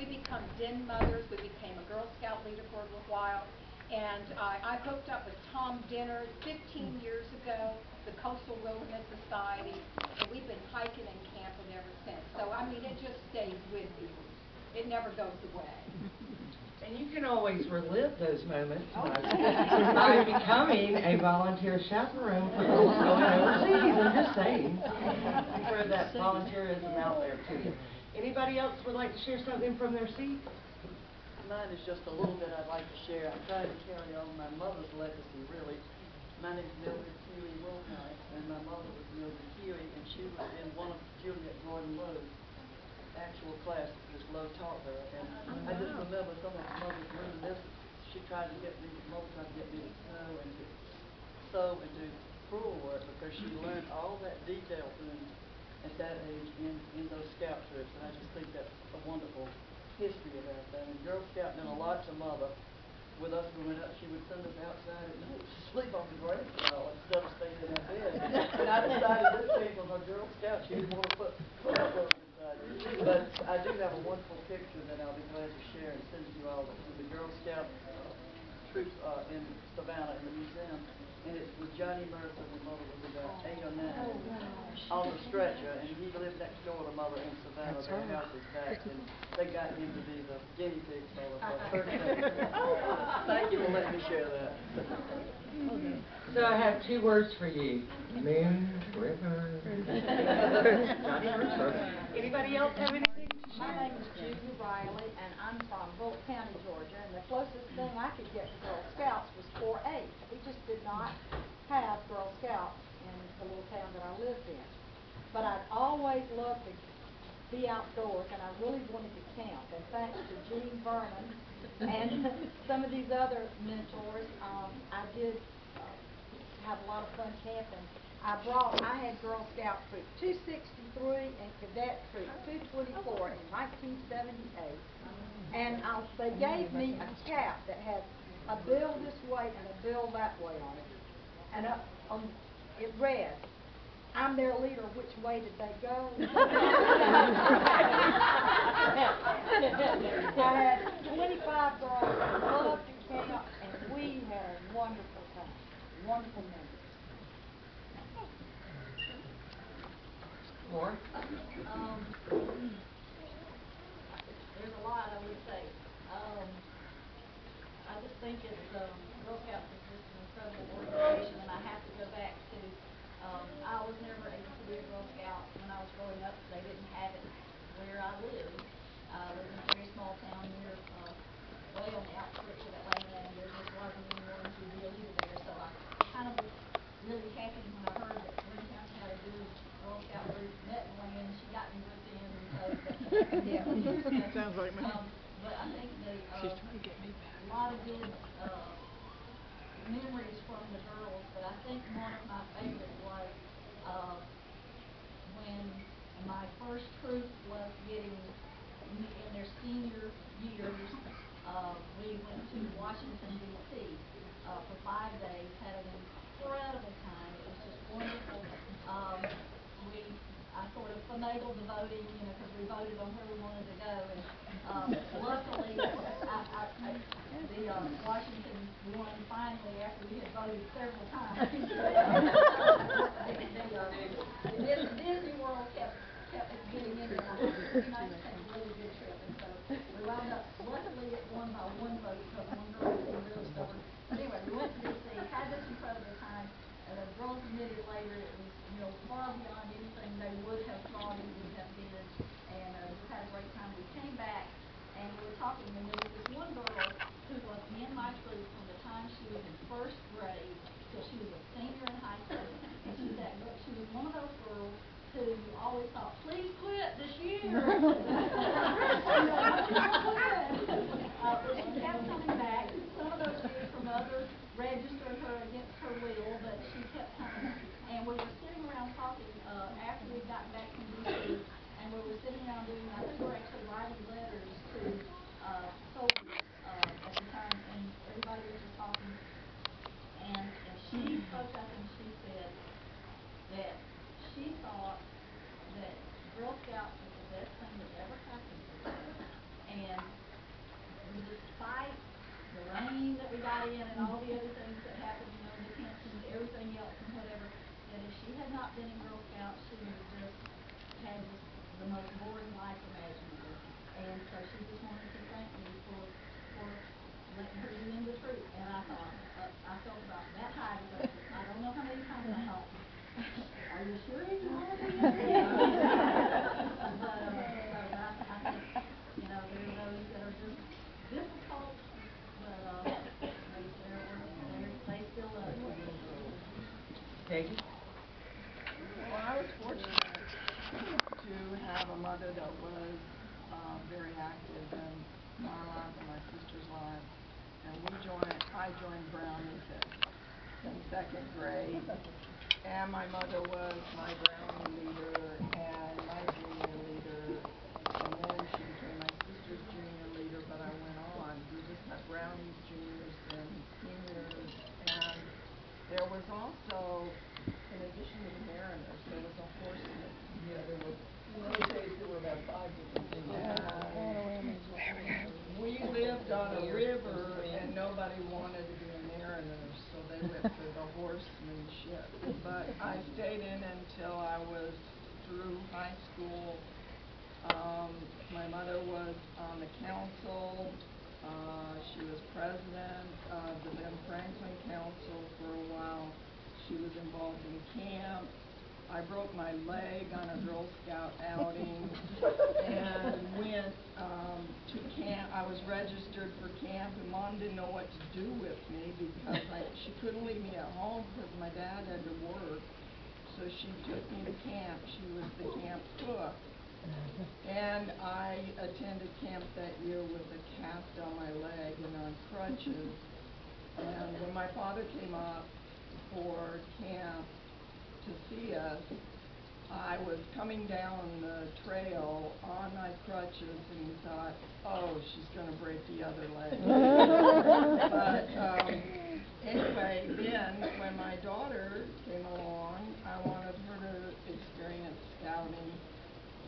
we become den mothers. We became a Girl Scout leader for a little while. And I hooked up with Tom Dinner 15 years ago, the Coastal Wilderness Society, and we've been hiking and camping ever since. So, I mean, it just stays with you. It never goes away. And you can always relive those moments by becoming a volunteer chaperone for those going overseas. I'm just saying. Throw that volunteerism out there to you. Anybody else would like to share something from their seat? Mine is just a little bit I'd like to share. I'm trying to carry on my mother's legacy, really. My name is Mildred Huey Wilcox, and my mother was Mildred Huey, and she was in one of Juliet Gordon Lowe's actual classes that Lowe taught her. And I just remember some of my mother's reminiscences. She tried to get me, Mother tried to get me to sew and do crewel work because she learned all that detail thing at that age in those scout trips, and I just think that's a wonderful history about that. And Girl Scout meant a lot to Mother. With us growing up, she would send us outside at night to sleep on the grass pile instead of staying in our bed. And I decided this came from a Girl Scout. She didn't want to put clothes inside it. But I do have a wonderful picture that I'll be glad to share and send to you all from the Girl Scout troop in Savannah in the museum. And it's with Johnny Murphy when Mother was about 8 or 9 on the stretcher, and he lived next door to Mother in Savannah. Their house is back, and they got him to be the guinea pig for her. Thank you for letting me share that. So I have 2 words for you. Moon River. Johnny Murphy. Anybody else have anything to share? My name is Judy Riley, and I'm from Bullock County, Georgia, and the closest thing I could get to Girl Scouts was 4-H. We just did not have Girl Scouts in the little town that I lived in. But I'd always loved to be outdoors, and I really wanted to camp. And thanks to Gene Vernon and some of these other mentors, I did have a lot of fun camping. I had Girl Scout Troop 263 and Cadet Troop 224 in 1978. And they gave me a cap that had a bill this way and a bill that way on it. And it read, "I'm their leader, which way did they go?" I had 25 girls that loved to camp, and we had a wonderful time, wonderful memories. More? There's a lot I would say. I just think it's Girl Scouts is just an incredible organization, and I have to go back to I was never able to be a Girl Scout when I was growing up. They didn't have it where I lived. I lived in a very small town near way on the outskirts of Atlanta, and there just wasn't anyone to be a leader there. So I kind of was really happy when I heard that Green County had a good Girl Scout group met in Lynn. She got me with in, and so yeah. Sounds like me. But I think they she's trying to get me back. A lot of good memories from the girls. But I think one of my favorites was when my first troop was getting in their senior years. We went to Washington, D.C. For 5 days, had an incredible time. It was just wonderful. I sort of finagled the voting, because we voted on where we wanted to go, and luckily, the Washington won finally after we had voted several times. the Disney World kept getting in there. It was pretty nice to take a really good trip, and so we wound up. Luckily, it won by 1 vote because one girl was really stubborn. But anyway, we went to D.C., had this incredible time. And the girls admitted later it was, far beyond anything they would have thought it would have been, and just had a great time. We came back, and we were talking, and there was this one girl who was in my troop from the time she was in 1st grade till she was a senior in high school, and she was one of those girls who you always thought, please quit this year. But she kept coming back. Some of those years her mother registered her against her will, but she kept coming. And we were sitting around talking after we'd gotten back from D.C., and we were sitting around I think we were actually writing letters to soldiers at the time, and everybody was just talking. And she spoke up and she said that she thought that Girl Scouts was the best thing that ever happened to her. And despite the rain that we got in and all the other things that happened, you know, the tensions, everything else and whatever, that if she had not been in Girl Scouts, she would have just had just the most boring life imaginable. And so she just wanted to thank me for letting her in the truth. And I thought, I felt about that high today. I don't know how many times I thought, are you sure you want to be in here? But I think, you know, there are those that are just difficult, but they still love you. Peggy? Well, I was fortunate to have a mother that was very active in my life and my sister's life. And I joined Brownies in second grade. And my mother was my Brownie leader and my junior leader. And then she became my sister's junior leader, but I went on. We just had Brownies, juniors, and seniors. And there was also, in addition to the Mariners, there was a horseman. Yeah, there were, in those days, there were about 5 different things. We lived on a river and nobody wanted to be a mariner, so they went for the horsemanship. But I stayed in until I was through high school. My mother was on the council. She was president of the Ben Franklin Council for a while. She was involved in camp. I broke my leg on a Girl Scout outing and went to camp. I was registered for camp, and Mom didn't know what to do with me because she couldn't leave me at home because my dad had to work. So she took me to camp. She was the camp cook. And I attended camp that year with a cast on my leg and on crutches. And when my father came up for camp to see us, I was coming down the trail on my crutches and he thought, oh, she's going to break the other leg. But anyway, then when my daughter came along, I wanted her to experience scouting.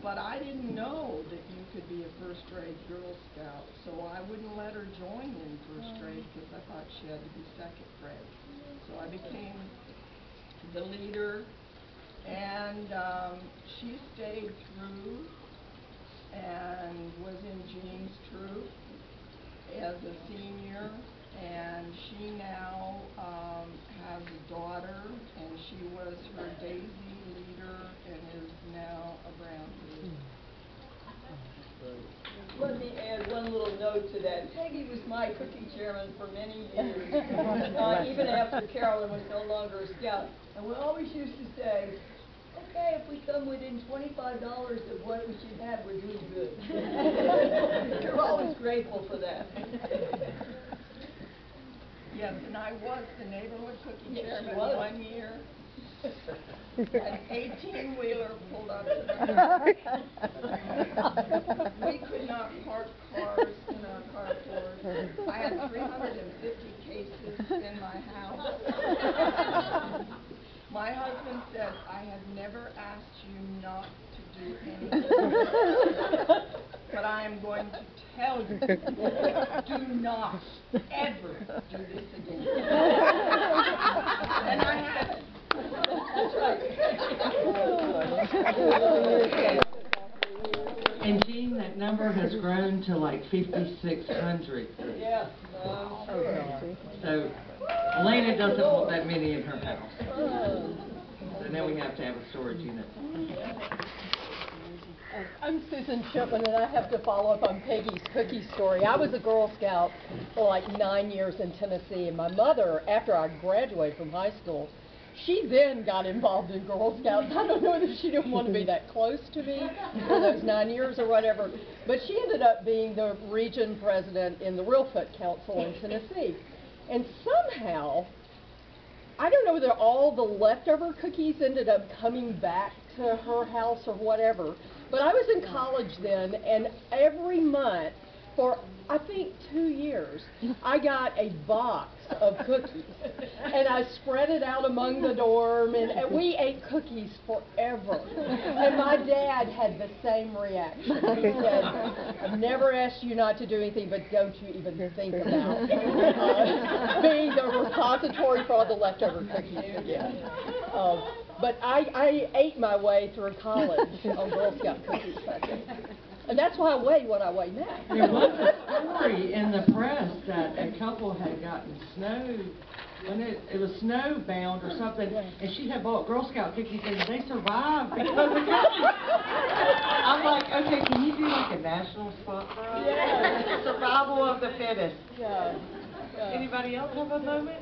But I didn't know that you could be a first-grade Girl Scout, so I wouldn't let her join in first grade because I thought she had to be second grade. So I became the leader, and she stayed through and was in Jean's troop as a senior, and she now has a daughter, and she was her Daisy leader and is now a Brown leader. Let me add one little note to that. Peggy was my cookie chairman for many years, even after Carolyn was no longer a scout. And we always used to say, okay, if we come within $25 of what we should have, we're doing good. You're always grateful for that. Yes, and I was the neighborhood cookie Yes, chairman you was. 1 year. An 18-wheeler pulled up to the house. We could not park cars in our carport. I had 350 cases in my house. My husband said, I have never asked you not to do anything, but I am going to tell you, do not ever do this again. And I haven't. That's right. And Jean, that number has grown to like 5,600. Yeah, sure. So Elena doesn't want that many in her house. So now we have to have a storage unit. I'm Susan Shipman, and I have to follow up on Peggy's cookie story. I was a Girl Scout for like 9 years in Tennessee, and my mother, after I graduated from high school, she then got involved in Girl Scouts. I don't know that she didn't want to be that close to me for those 9 years or whatever, but she ended up being the region president in the Reelfoot Council in Tennessee. And somehow, I don't know whether all the leftover cookies ended up coming back to her house or whatever, but I was in college then, and every month for, I think 2 years, I got a box of cookies, and I spread it out among the dorm, and we ate cookies forever. And my dad had the same reaction. He said, "I've never asked you not to do anything, but don't you even think about being the repository for all the leftover cookies again." But I ate my way through college on Girl Scout cookies, I think. And that's why I weigh what I weigh now. There was a story in the press that a couple had gotten snowed, when it was snowbound or something, and she had bought Girl Scout cookies and they survived because of cookies. I'm like, okay, can you do like a national spot for us? Yeah. Survival of the fittest. Yeah. Anybody else have a moment?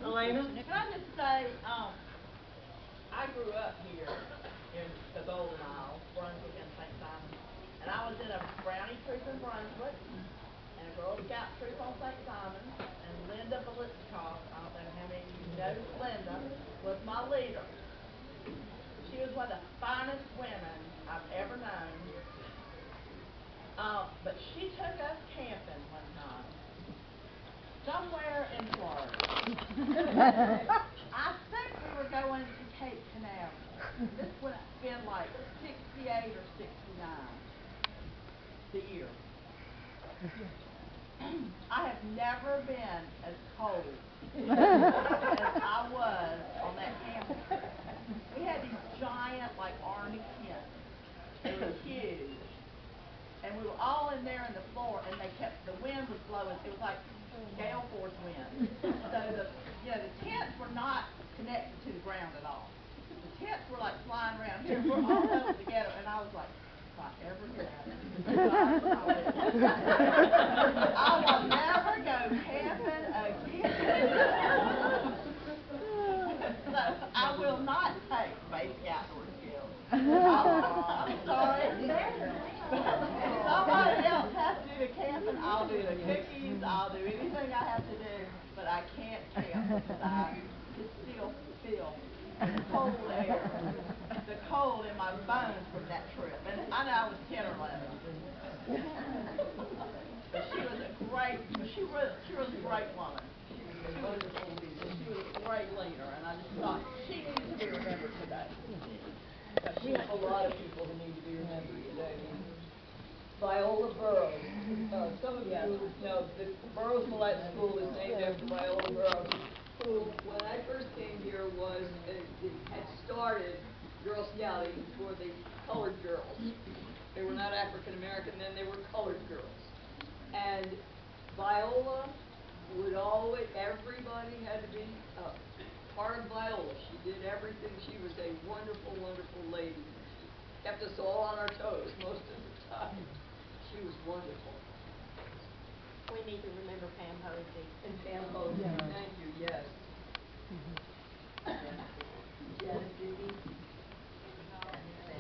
Elena? Can I just say, I grew up here in the Golden Isle, Brunswick and St. Simon, and I was in a brownie troop in Brunswick, and a Girl Scout troop on St. Simon, and Linda Belitskov, I don't know how many of you know Linda, was my leader. She was one of the finest women I've ever known, but she took us camping one time, somewhere in Florida. I think we were going to Cape Canaveral. This would have been like 68 or 69, the year. I have never been as cold as I was on that camping trip. We had these giant, like, army tents. They were huge. And we were all in there on the floor, and the wind was blowing. It was like gale force wind. So the tents were not connected to the ground at all. The tents were like flying around here. We're all huddled together, and I was like, if I ever get out of this, I will never go camping again. So I will not take basic outdoor skills. I'm sorry. If somebody else has to do the camping, I'll do the cookies, I'll do anything I have to do, but I can't camp because I can still feel the cold air, the cold in my bones from that trip. And I know I was 10 or 11. But she was a great woman. She was a great leader, and I just thought she needs to be remembered today. We have a lot of people who need to be remembered today. Viola Burrows. Some of you know the Burrows Millette School is named after Viola Burrows, who, when I first came here, had started Girl Scouting for the colored girls. They were not African American, then they were colored girls. And Viola would always, everybody had to be part of Viola. She did everything. She was a wonderful, wonderful lady. Kept us all on our toes most of the time. She was wonderful. We need to remember Pam Hosey. And Pam Hosey, thank you, yes. Janet Judy.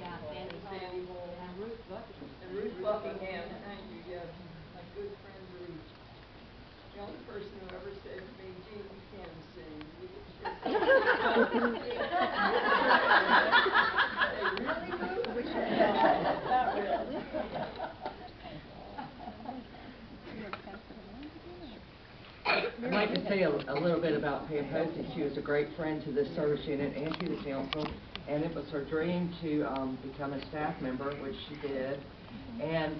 Yeah, Sandy Hall. And Ruth Buckingham, thank you, yes. My good friend Ruth. The only person who ever said to me, "Gee, you can't sing." They really, Ruth? Not really. I'd like to say a little bit about Pam Posey. She was a great friend to the service unit and to the council, and it was her dream to become a staff member, which she did. And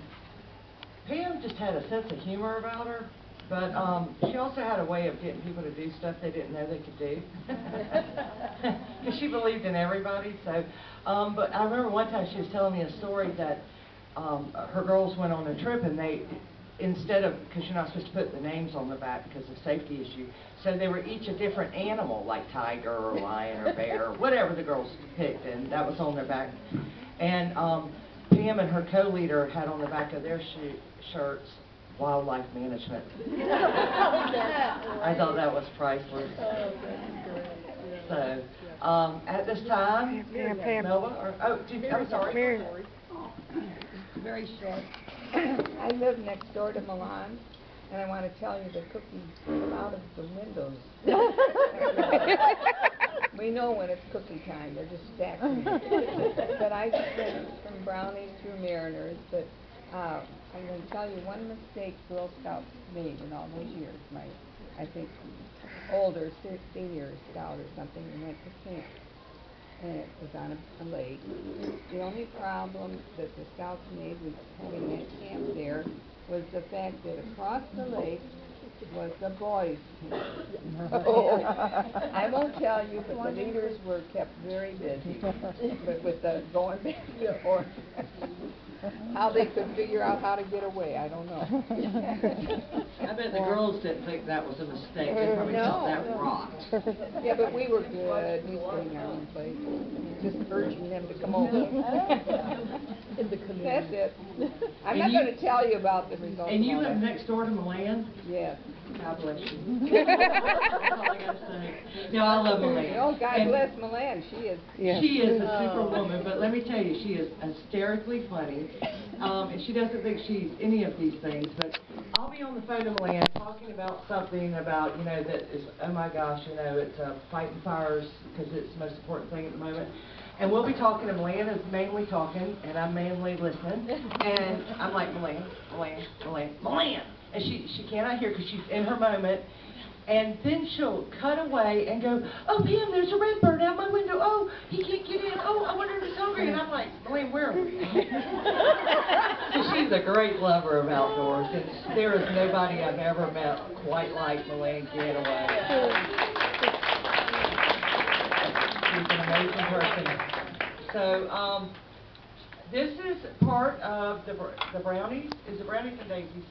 Pam just had a sense of humor about her, but she also had a way of getting people to do stuff they didn't know they could do. Because she believed in everybody. So, but I remember one time she was telling me a story that her girls went on a trip, and they, instead of, because you're not supposed to put the names on the back because of safety issue, so they were each a different animal, like tiger or lion or bear, or whatever the girls picked, and that was on their back. And Pam and her co-leader had on the back of their shirts, wildlife management. I thought that was priceless. So, at this time, Melba, I'm sorry. Very short. I live next door to Milan, and I want to tell you the cookies come out of the windows. We know when it's cookie time, they're just stacking. But I went from brownies through Mariners, but I'm going to tell you one mistake Girl Scouts made in all those years. I think older senior scout or something, we went to camp, and it was on a lake. The only problem that the scouts made with having that camp there was the fact that across the lake was the boys' camp. I won't tell you, but the leaders were kept very busy with the going back and forth. How they could figure out how to get away, I don't know. I bet the girls didn't think that was a mistake. They probably thought that rocked. Yeah, but we were good. We stayed in our own place, just urging them to come over. In the community. That's it. I'm And not you- going to tell you about the results. And you of all live that. next door to Milan? Yes. God bless you. That's all I gotta say. No, I love Milan. Oh, God And bless Milan. She is. She is a superwoman, but let me tell you, she is hysterically funny. And she doesn't think she's any of these things, but I'll be on the phone to Milan talking about something about, that is, oh my gosh, it's fighting fires, because it's the most important thing at the moment. And we'll be talking, and Milan is mainly talking, and I'm mainly listening. And I'm like, Milan. And she cannot hear because she's in her moment. And then she'll cut away and go, oh, Pam, there's a red bird out my window. Oh, he can't get in. Oh, I wonder if he's hungry. And I'm like, Milan, where are we? So she's a great lover of outdoors. And there is nobody I've ever met quite like Milan Getaway. She's an amazing person. So, this is part of the brownies. Is it brownies and daisies?